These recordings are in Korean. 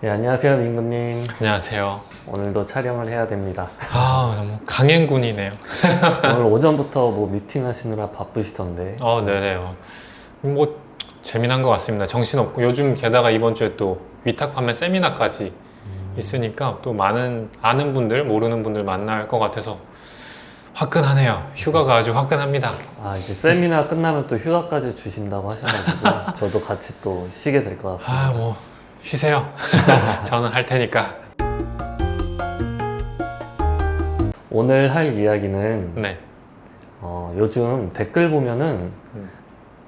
네, 안녕하세요, 민구님. 안녕하세요. 오늘도 촬영을 해야 됩니다. 너무 강행군이네요. 오늘 오전부터 뭐 미팅 하시느라 바쁘시던데. 네네. 뭐, 재미난 것 같습니다. 정신없고. 요즘 게다가 이번 주에 또 위탁 판매 세미나까지 있으니까 또 많은 아는 분들, 모르는 분들 만날 것 같아서 화끈하네요. 휴가가 아주 화끈합니다. 이제 세미나 끝나면 또 휴가까지 주신다고 하셔가지고 저도 같이 또 쉬게 될 것 같습니다. 쉬세요. 저는 할 테니까. 오늘 할 이야기는 네. 요즘 댓글 보면은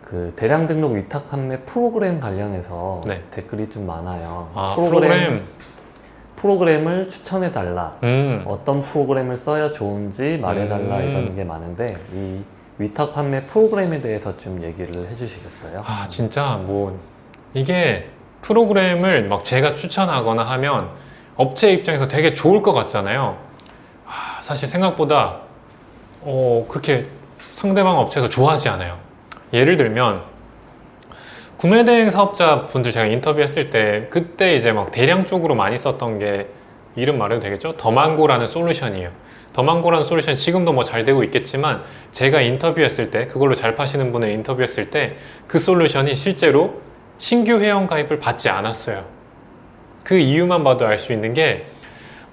그 대량 등록 위탁 판매 프로그램 관련해서 네. 댓글이 좀 많아요. 프로그램을 추천해 달라. 어떤 프로그램을 써야 좋은지 말해 달라 이런 게 많은데 이 위탁 판매 프로그램에 대해서 좀 얘기를 해주시겠어요? 진짜 이게 프로그램을 막 제가 추천하거나 하면 업체 입장에서 되게 좋을 것 같잖아요. 사실 생각보다 그렇게 상대방 업체에서 좋아하지 않아요. 예를 들면 구매대행 사업자 분들 제가 인터뷰했을 때 그때 이제 막 대량 쪽으로 많이 썼던 게 이름 말해도 되겠죠? 더만고라는 솔루션이에요. 더만고라는 솔루션 지금도 뭐 잘 되고 있겠지만 제가 인터뷰했을 때 그걸로 잘 파시는 분을 인터뷰했을 때 그 솔루션이 실제로 신규 회원 가입을 받지 않았어요. 그 이유만 봐도 알 수 있는 게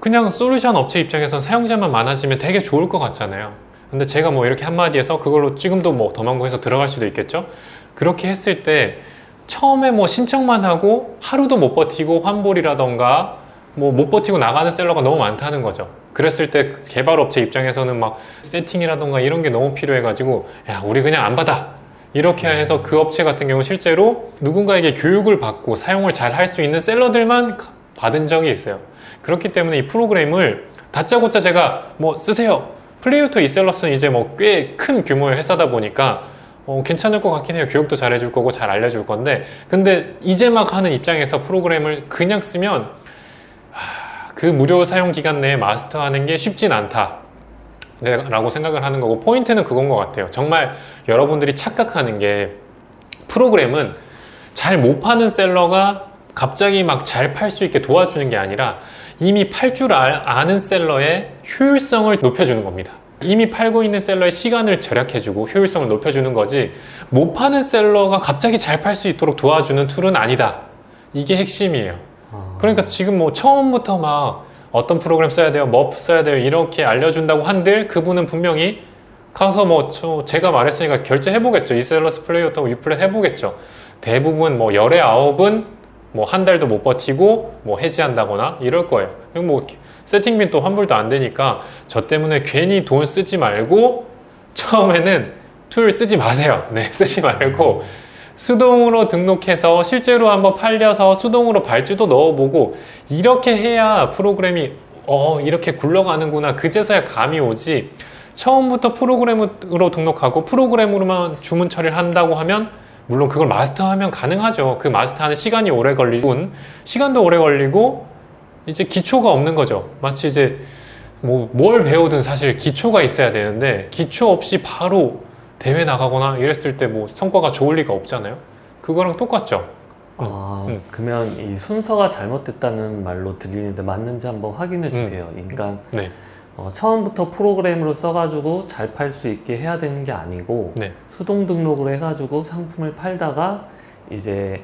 그냥 솔루션 업체 입장에선 사용자만 많아지면 되게 좋을 것 같잖아요. 근데 제가 뭐 이렇게 한마디 해서 그걸로 지금도 뭐 더만고해서 들어갈 수도 있겠죠? 그렇게 했을 때 처음에 뭐 신청만 하고 하루도 못 버티고 환불이라던가 뭐 못 버티고 나가는 셀러가 너무 많다는 거죠. 그랬을 때 개발업체 입장에서는 막 세팅이라던가 이런 게 너무 필요해가지고 야 우리 그냥 안 받아 이렇게 해서 그 업체 같은 경우 실제로 누군가에게 교육을 받고 사용을 잘 할 수 있는 셀러들만 받은 적이 있어요. 그렇기 때문에 이 프로그램을 다짜고짜 제가 뭐 쓰세요. 플레이오토 이셀러스는 이제 뭐 꽤 큰 규모의 회사다 보니까 괜찮을 것 같긴 해요. 교육도 잘 해줄 거고 잘 알려줄 건데 근데 이제 막 하는 입장에서 프로그램을 그냥 쓰면 그 무료 사용 기간 내에 마스터하는 게 쉽진 않다 라고 생각을 하는 거고 포인트는 그건 것 같아요. 정말 여러분들이 착각하는 게 프로그램은 잘 못 파는 셀러가 갑자기 막 잘 팔 수 있게 도와주는 게 아니라 이미 팔 줄 아는 셀러의 효율성을 높여주는 겁니다. 이미 팔고 있는 셀러의 시간을 절약해주고 효율성을 높여주는 거지 못 파는 셀러가 갑자기 잘 팔 수 있도록 도와주는 툴은 아니다. 이게 핵심이에요. 그러니까 지금 뭐 처음부터 막 어떤 프로그램 써야 돼요, 뭐 써야 돼요 이렇게 알려준다고 한들 그분은 분명히 가서 뭐 제가 말했으니까 결제해보겠죠. 이셀러스 플레이어터 유플랫 해보겠죠. 대부분 뭐 열의 9은 뭐 한 달도 못 버티고 뭐 해지한다거나 이럴 거예요. 뭐 세팅비 또 환불도 안 되니까 저 때문에 괜히 돈 쓰지 말고 처음에는 툴 쓰지 마세요. 네, 쓰지 말고 수동으로 등록해서 실제로 한번 팔려서 수동으로 발주도 넣어보고 이렇게 해야 프로그램이 이렇게 굴러가는구나 그제서야 감이 오지 처음부터 프로그램으로 등록하고 프로그램으로만 주문 처리를 한다고 하면 물론 그걸 마스터하면 가능하죠. 그 마스터하는 시간이 오래 걸리고 시간도 오래 걸리고 이제 기초가 없는 거죠. 마치 이제 뭘 배우든 사실 기초가 있어야 되는데 기초 없이 바로 대회 나가거나 이랬을 때 뭐 성과가 좋을 리가 없잖아요. 그거랑 똑같죠. 그러면 이 순서가 잘못됐다는 말로 들리는데 맞는지 한번 확인해 주세요. 그러니까 네. 처음부터 프로그램으로 써가지고 잘 팔 수 있게 해야 되는 게 아니고 네. 수동 등록을 해가지고 상품을 팔다가 이제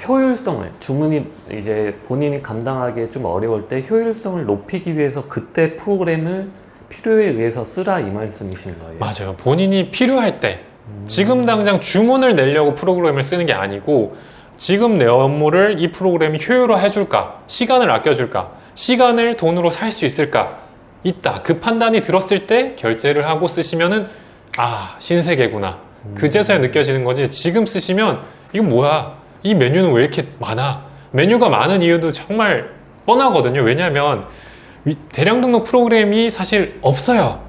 효율성을 주문이 이제 본인이 감당하기에 좀 어려울 때 효율성을 높이기 위해서 그때 프로그램을 필요에 의해서 쓰라 이 말씀이신 거예요? 맞아요. 본인이 필요할 때 지금 당장 주문을 내려고 프로그램을 쓰는 게 아니고 지금 내 업무를 이 프로그램이 효율화 해줄까? 시간을 아껴줄까? 시간을 돈으로 살 수 있을까? 있다. 그 판단이 들었을 때 결제를 하고 쓰시면은 신세계구나. 그제서야 느껴지는 거지. 지금 쓰시면 이거 뭐야? 이 메뉴는 왜 이렇게 많아? 메뉴가 많은 이유도 정말 뻔하거든요. 왜냐하면 대량 등록 프로그램이 사실 없어요.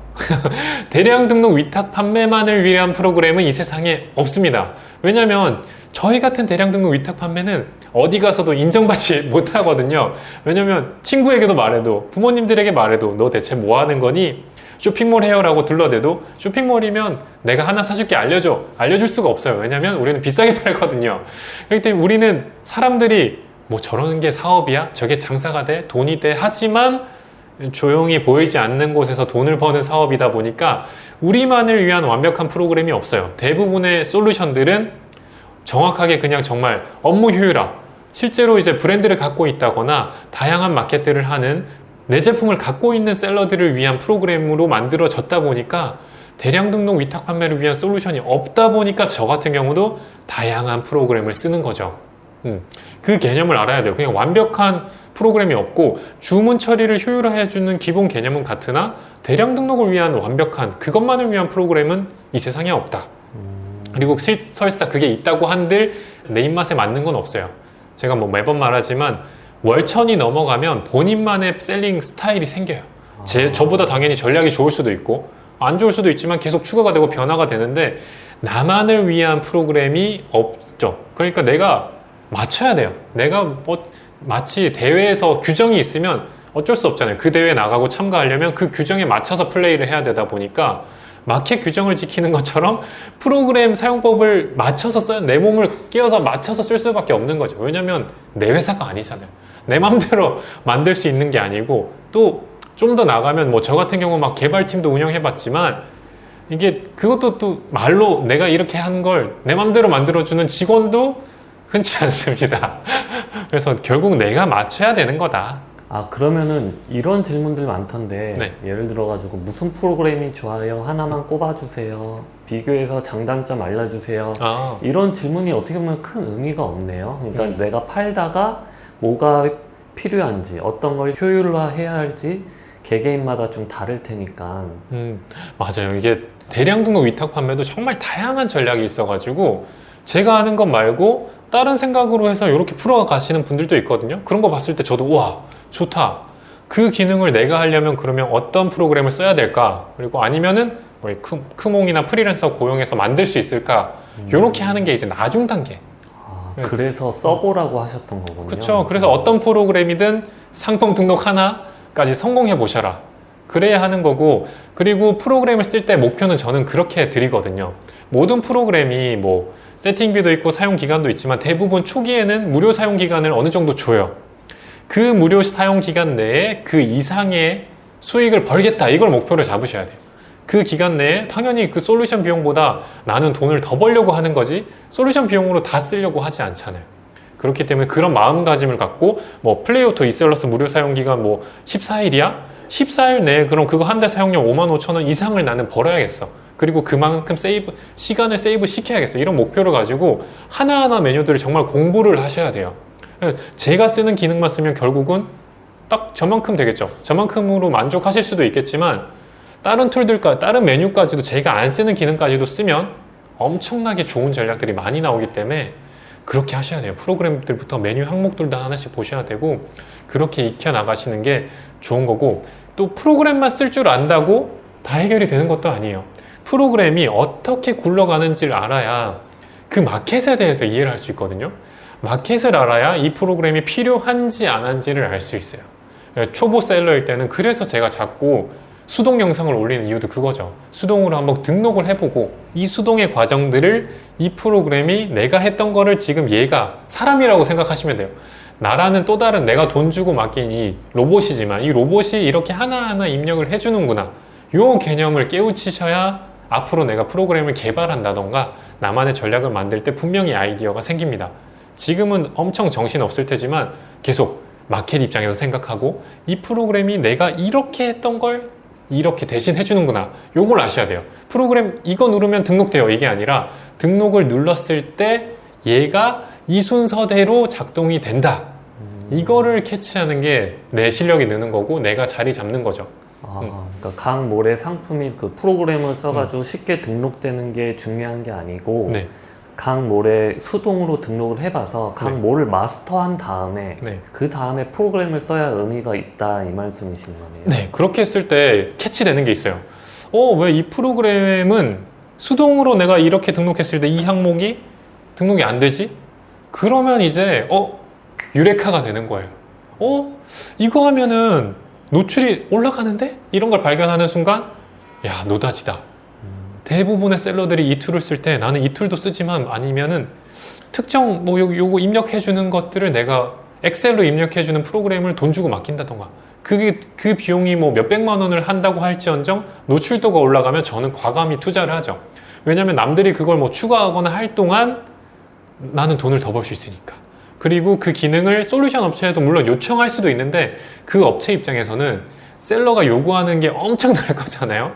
대량 등록 위탁 판매만을 위한 프로그램은 이 세상에 없습니다. 왜냐면 저희 같은 대량 등록 위탁 판매는 어디 가서도 인정받지 못하거든요. 왜냐면 친구에게도 말해도 부모님들에게 말해도 너 대체 뭐 하는 거니? 쇼핑몰 해요 라고 둘러대도 쇼핑몰이면 내가 하나 사줄게 알려줄 수가 없어요. 왜냐면 우리는 비싸게 팔거든요. 그렇기 때문에 우리는 사람들이 뭐 저런 게 사업이야? 저게 장사가 돼? 돈이 돼? 하지만 조용히 보이지 않는 곳에서 돈을 버는 사업이다 보니까 우리만을 위한 완벽한 프로그램이 없어요. 대부분의 솔루션들은 정확하게 그냥 정말 업무 효율화, 실제로 이제 브랜드를 갖고 있다거나 다양한 마켓들을 하는 내 제품을 갖고 있는 셀러들을 위한 프로그램으로 만들어졌다 보니까 대량 등록 위탁 판매를 위한 솔루션이 없다 보니까 저 같은 경우도 다양한 프로그램을 쓰는 거죠. 그 개념을 알아야 돼요. 그냥 완벽한 프로그램이 없고 주문 처리를 효율화해주는 기본 개념은 같으나 대량 등록을 위한 완벽한 그것만을 위한 프로그램은 이 세상에 없다. 그리고 설사 그게 있다고 한들 내 입맛에 맞는 건 없어요. 제가 뭐 매번 말하지만 월천이 넘어가면 본인만의 셀링 스타일이 생겨요. 저보다 당연히 전략이 좋을 수도 있고 안 좋을 수도 있지만 계속 추가가 되고 변화가 되는데 나만을 위한 프로그램이 없죠. 그러니까 내가 맞춰야 돼요. 내가 뭐 마치 대회에서 규정이 있으면 어쩔 수 없잖아요. 그 대회에 나가고 참가하려면 그 규정에 맞춰서 플레이를 해야 되다 보니까 마켓 규정을 지키는 것처럼 프로그램 사용법을 맞춰서 써야 내 몸을 끼워서 맞춰서 쓸 수밖에 없는 거죠. 왜냐면 내 회사가 아니잖아요. 내 맘대로 만들 수 있는 게 아니고 또 좀 더 나가면 뭐 저 같은 경우 막 개발팀도 운영해 봤지만 이게 그것도 또 말로 내가 이렇게 하는 걸 내 맘대로 만들어주는 직원도 흔치 않습니다. 그래서 결국 내가 맞춰야 되는 거다. 아, 그러면은 이런 질문들 많던데 네. 예를 들어가지고 무슨 프로그램이 좋아요? 하나만 꼽아주세요. 비교해서 장단점 알려주세요. 이런 질문이 어떻게 보면 큰 의미가 없네요. 그러니까 내가 팔다가 뭐가 필요한지 어떤 걸 효율화해야 할지 개개인마다 좀 다를 테니까. 맞아요. 이게 대량 등록 위탁 판매도 정말 다양한 전략이 있어가지고 제가 하는 것 말고 다른 생각으로 해서 이렇게 풀어가시는 분들도 있거든요. 그런 거 봤을 때 저도 와 좋다. 그 기능을 내가 하려면 그러면 어떤 프로그램을 써야 될까? 그리고 아니면은 뭐 크몽이나 프리랜서 고용해서 만들 수 있을까? 이렇게 하는 게 이제 나중 단계. 그래서 써보라고 하셨던 거군요. 그렇죠. 그래서 어떤 프로그램이든 상품 등록 하나까지 성공해 보셔라. 그래야 하는 거고, 그리고 프로그램을 쓸 때 목표는 저는 그렇게 드리거든요. 모든 프로그램이 뭐 세팅비도 있고 사용 기간도 있지만 대부분 초기에는 무료 사용 기간을 어느 정도 줘요. 그 무료 사용 기간 내에 그 이상의 수익을 벌겠다, 이걸 목표를 잡으셔야 돼요. 그 기간 내에 당연히 그 솔루션 비용보다 나는 돈을 더 벌려고 하는 거지 솔루션 비용으로 다 쓰려고 하지 않잖아요. 그렇기 때문에 그런 마음가짐을 갖고 뭐 플레이오토 이셀러스 무료 사용 기간 뭐 14일이야? 14일 내에 그럼 그거 한 달 사용료 55,000원 이상을 나는 벌어야겠어. 그리고 그만큼 시간을 세이브 시켜야겠어. 이런 목표를 가지고 하나하나 메뉴들을 정말 공부를 하셔야 돼요. 제가 쓰는 기능만 쓰면 결국은 딱 저만큼 되겠죠. 저만큼으로 만족하실 수도 있겠지만 다른 툴들과 다른 메뉴까지도 제가 안 쓰는 기능까지도 쓰면 엄청나게 좋은 전략들이 많이 나오기 때문에 그렇게 하셔야 돼요. 프로그램들부터 메뉴 항목들도 하나씩 보셔야 되고 그렇게 익혀 나가시는 게 좋은 거고, 또 프로그램만 쓸 줄 안다고 다 해결이 되는 것도 아니에요. 프로그램이 어떻게 굴러가는지를 알아야 그 마켓에 대해서 이해를 할 수 있거든요. 마켓을 알아야 이 프로그램이 필요한지 안 한지를 알 수 있어요. 초보 셀러일 때는 그래서 제가 자꾸 수동 영상을 올리는 이유도 그거죠. 수동으로 한번 등록을 해보고 이 수동의 과정들을 이 프로그램이 내가 했던 거를 지금 얘가 사람이라고 생각하시면 돼요. 나라는 또 다른 내가 돈 주고 맡긴 이 로봇이지만 이 로봇이 이렇게 하나하나 입력을 해주는구나. 요 개념을 깨우치셔야 앞으로 내가 프로그램을 개발한다던가 나만의 전략을 만들 때 분명히 아이디어가 생깁니다. 지금은 엄청 정신없을 테지만 계속 마켓 입장에서 생각하고 이 프로그램이 내가 이렇게 했던 걸 이렇게 대신 해주는구나. 요걸 아셔야 돼요. 프로그램 이거 누르면 등록돼요. 이게 아니라 등록을 눌렀을 때 얘가 이 순서대로 작동이 된다. 이거를 캐치하는 게 내 실력이 느는 거고 내가 자리 잡는 거죠. 그러니까 각 몰의 상품이 그 프로그램을 써가지고 쉽게 등록되는 게 중요한 게 아니고 네. 각 몰에 수동으로 등록을 해봐서 각 네. 몰을 마스터한 다음에 네. 그 다음에 프로그램을 써야 의미가 있다 이 말씀이신 거네요. 네, 그렇게 했을 때 캐치되는 게 있어요. 왜 이 프로그램은 수동으로 내가 이렇게 등록했을 때 이 항목이 등록이 안 되지? 그러면 이제 유레카가 되는 거예요. 이거 하면은 노출이 올라가는데? 이런 걸 발견하는 순간 야, 노다지다. 대부분의 셀러들이 이 툴을 쓸 때 나는 이 툴도 쓰지만 아니면은 특정 뭐 요거 입력해 주는 것들을 내가 엑셀로 입력해주는 프로그램을 돈 주고 맡긴다던가 그 비용이 뭐 몇백만 원을 한다고 할지언정 노출도가 올라가면 저는 과감히 투자를 하죠. 왜냐면 남들이 그걸 뭐 추가하거나 할 동안 나는 돈을 더 벌 수 있으니까. 그리고 그 기능을 솔루션 업체에도 물론 요청할 수도 있는데 그 업체 입장에서는 셀러가 요구하는 게 엄청날 거잖아요.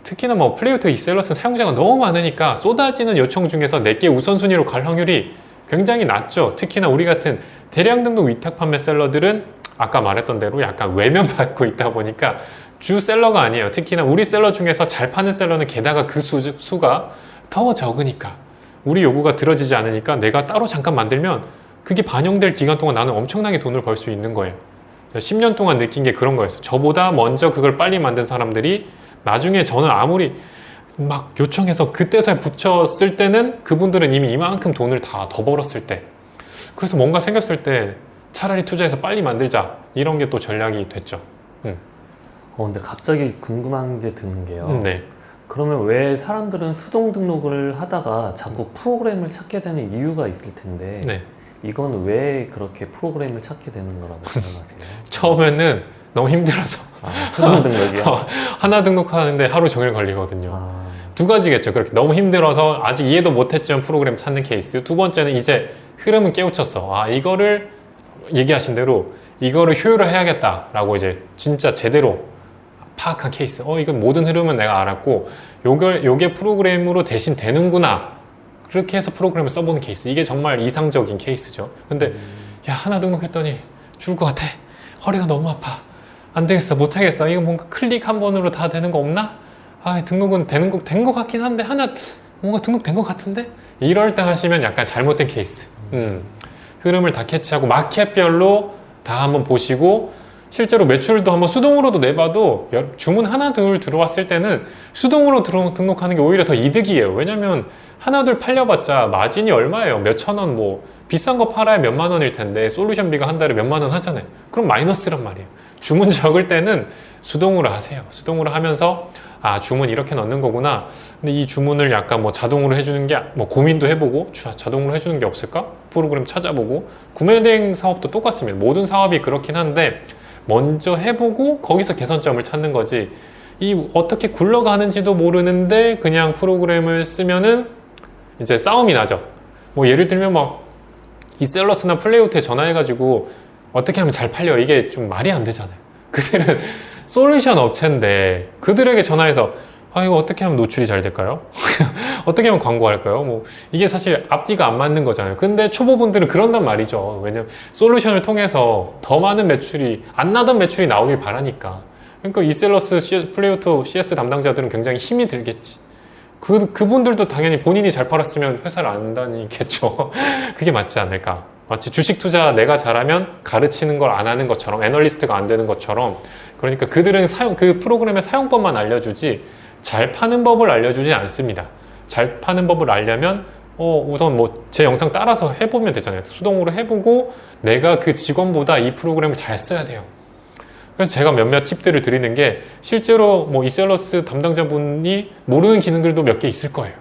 특히나 뭐 플레이오토 이셀러스는 사용자가 너무 많으니까 쏟아지는 요청 중에서 내게 우선순위로 갈 확률이 굉장히 낮죠. 특히나 우리 같은 대량 등록 위탁 판매 셀러들은 아까 말했던 대로 약간 외면받고 있다 보니까 주 셀러가 아니에요. 특히나 우리 셀러 중에서 잘 파는 셀러는 게다가 그 수가 더 적으니까 우리 요구가 들어지지 않으니까 내가 따로 잠깐 만들면 그게 반영될 기간 동안 나는 엄청나게 돈을 벌 수 있는 거예요. 10년 동안 느낀 게 그런 거였어요. 저보다 먼저 그걸 빨리 만든 사람들이 나중에 저는 아무리 막 요청해서 그때서야 붙였을 때는 그분들은 이미 이만큼 돈을 다 더 벌었을 때, 그래서 뭔가 생겼을 때 차라리 투자해서 빨리 만들자 이런 게 또 전략이 됐죠. 근데 갑자기 궁금한 게 드는 게요. 네. 그러면 왜 사람들은 수동 등록을 하다가 자꾸 프로그램을 찾게 되는 이유가 있을 텐데 네. 이건 왜 그렇게 프로그램을 찾게 되는 거라고 생각하세요? 처음에는 너무 힘들어서 수동 등록이요? 하나 등록하는데 하루 종일 걸리거든요. 아, 두 가지겠죠. 그렇게 너무 힘들어서 아직 이해도 못했지만 프로그램 찾는 케이스. 두 번째는 이제 흐름은 깨우쳤어. 아, 이거를 얘기하신 대로 이거를 효율화해야겠다라고 이제 진짜 제대로 파악한 케이스. 이건 모든 흐름은 내가 알았고 요게 프로그램으로 대신 되는구나. 그렇게 해서 프로그램을 써보는 케이스. 이게 정말 이상적인 케이스죠. 근데 야, 하나 등록했더니 죽을 것 같아. 허리가 너무 아파. 안 되겠어. 못하겠어. 이거 뭔가 클릭 한 번으로 다 되는 거 없나? 등록은 된 거 같긴 한데 하나 뭔가 등록된 것 같은데? 이럴 때 하시면 약간 잘못된 케이스. 흐름을 다 캐치하고 마켓별로 다 한번 보시고 실제로 매출도 한번 수동으로도 내봐도 주문 하나 둘 들어왔을 때는 수동으로 등록하는 게 오히려 더 이득이에요. 왜냐면 하나 둘 팔려봤자 마진이 얼마예요? 몇천 원, 뭐 비싼 거 팔아야 몇만 원일 텐데 솔루션비가 한 달에 몇만 원 하잖아요. 그럼 마이너스란 말이에요. 주문 적을 때는 수동으로 하세요. 수동으로 하면서 주문 이렇게 넣는 거구나. 근데 이 주문을 약간 뭐 자동으로 해주는 게 뭐 고민도 해보고 자동으로 해주는 게 없을까? 프로그램 찾아보고 구매 대행 사업도 똑같습니다. 모든 사업이 그렇긴 한데 먼저 해보고 거기서 개선점을 찾는 거지. 이 어떻게 굴러가는지도 모르는데 그냥 프로그램을 쓰면은 이제 싸움이 나죠. 뭐 예를 들면 막 이셀러스나 플레이오트에 전화해가지고 어떻게 하면 잘 팔려 이게 좀 말이 안 되잖아요. 그들은 솔루션 업체인데 그들에게 전화해서 이거 어떻게 하면 노출이 잘 될까요? 어떻게 하면 광고할까요? 뭐 이게 사실 앞뒤가 안 맞는 거잖아요. 근데 초보분들은 그런단 말이죠. 왜냐면 솔루션을 통해서 더 많은 매출이 안 나던 매출이 나오길 바라니까. 그러니까 이셀러스 플레이오토 CS 담당자들은 굉장히 힘이 들겠지. 그분들도 당연히 본인이 잘 팔았으면 회사를 안 다니겠죠. 그게 맞지 않을까. 마치 주식 투자 내가 잘하면 가르치는 걸 안 하는 것처럼 애널리스트가 안 되는 것처럼 그러니까 그들은 그 프로그램의 사용법만 알려주지 잘 파는 법을 알려주지 않습니다. 잘 파는 법을 알려면 우선 뭐 제 영상 따라서 해보면 되잖아요. 수동으로 해보고 내가 그 직원보다 이 프로그램을 잘 써야 돼요. 그래서 제가 몇몇 팁들을 드리는 게 실제로 뭐 이셀러스 담당자분이 모르는 기능들도 몇 개 있을 거예요.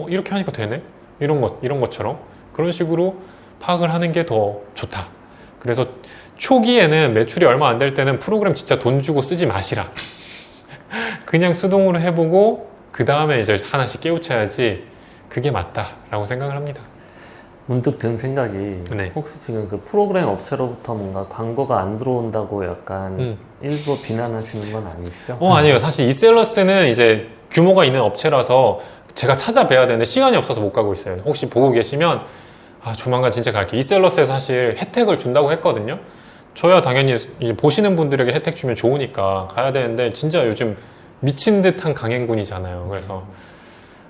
이렇게 하니까 되네? 이런 것처럼 그런 식으로 파악을 하는 게 더 좋다. 그래서 초기에는 매출이 얼마 안 될 때는 프로그램 진짜 돈 주고 쓰지 마시라. 그냥 수동으로 해보고 그 다음에 이제 하나씩 깨우쳐야지 그게 맞다라고 생각을 합니다. 문득 든 생각이 네. 혹시 지금 그 프로그램 업체로부터 뭔가 광고가 안 들어온다고 약간 일부 비난하시는 건 아니시죠? 아니에요. 사실 이셀러스는 이제 규모가 있는 업체라서 제가 찾아뵈야 되는데 시간이 없어서 못 가고 있어요. 혹시 보고 계시면 조만간 진짜 갈게요. 이셀러스에서 사실 혜택을 준다고 했거든요. 저야 당연히 이제 보시는 분들에게 혜택 주면 좋으니까 가야 되는데 진짜 요즘 미친 듯한 강행군이잖아요. 그래서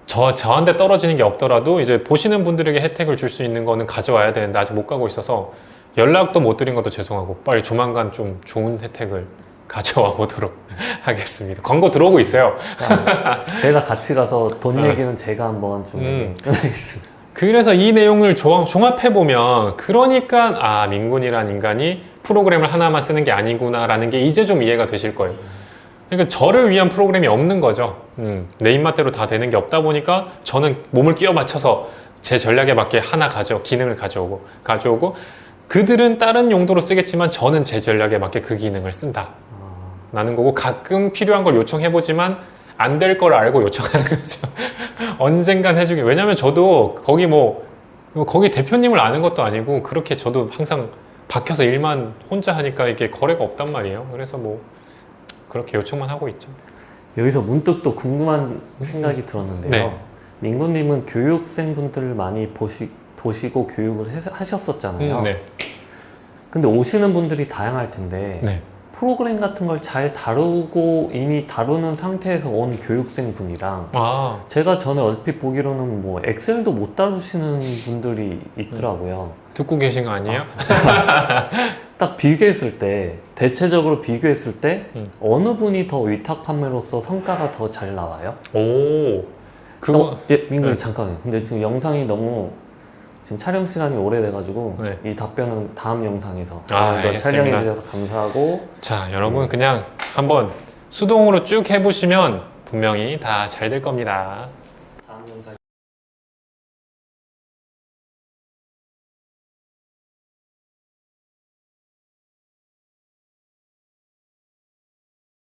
저한테 떨어지는 게 없더라도 이제 보시는 분들에게 혜택을 줄 수 있는 거는 가져와야 되는데 아직 못 가고 있어서 연락도 못 드린 것도 죄송하고 빨리 조만간 좀 좋은 혜택을 가져와 보도록 하겠습니다. 광고 들어오고 있어요. 제가 같이 가서 돈 얘기는 제가 한번 좀 끊어겠습니다. 그래서 이 내용을 종합해보면 그러니까 민군이란 인간이 프로그램을 하나만 쓰는 게 아니구나 라는 게 이제 좀 이해가 되실 거예요. 그러니까 저를 위한 프로그램이 없는 거죠. 내 입맛대로 다 되는 게 없다 보니까 저는 몸을 끼워 맞춰서 제 전략에 맞게 기능을 가져오고 그들은 다른 용도로 쓰겠지만 저는 제 전략에 맞게 그 기능을 쓴다. 아, 라는 거고 가끔 필요한 걸 요청해보지만 안 될 걸 알고 요청하는 거죠. 언젠간 해주게. 왜냐면 저도 거기 거기 대표님을 아는 것도 아니고 그렇게 저도 항상 박혀서 일만 혼자 하니까 이게 거래가 없단 말이에요. 그래서 그렇게 요청만 하고 있죠. 여기서 문득 또 궁금한 생각이 들었는데요. 네. 민구님은 교육생분들을 많이 보시고 교육을 하셨었잖아요. 네. 근데 오시는 분들이 다양할 텐데 네. 프로그램 같은 걸 잘 다루고 이미 다루는 상태에서 온 교육생분이랑 아, 제가 전에 얼핏 보기로는 뭐 엑셀도 못 다루시는 분들이 있더라고요. 듣고 계신 거 아니에요? 딱 비교했을 때, 대체적으로 비교했을 때 어느 분이 더 위탁 판매로서 성과가 더 잘 나와요? 오, 그거, 예, 민구님 네. 잠깐만요. 근데 지금 영상이 너무 지금 촬영 시간이 오래돼가지고 네. 이 답변은 다음 영상에서 알겠습니다. 촬영해 주셔서 감사하고 자, 여러분 그냥 한번 수동으로 쭉 해보시면 분명히 다 잘 될 겁니다.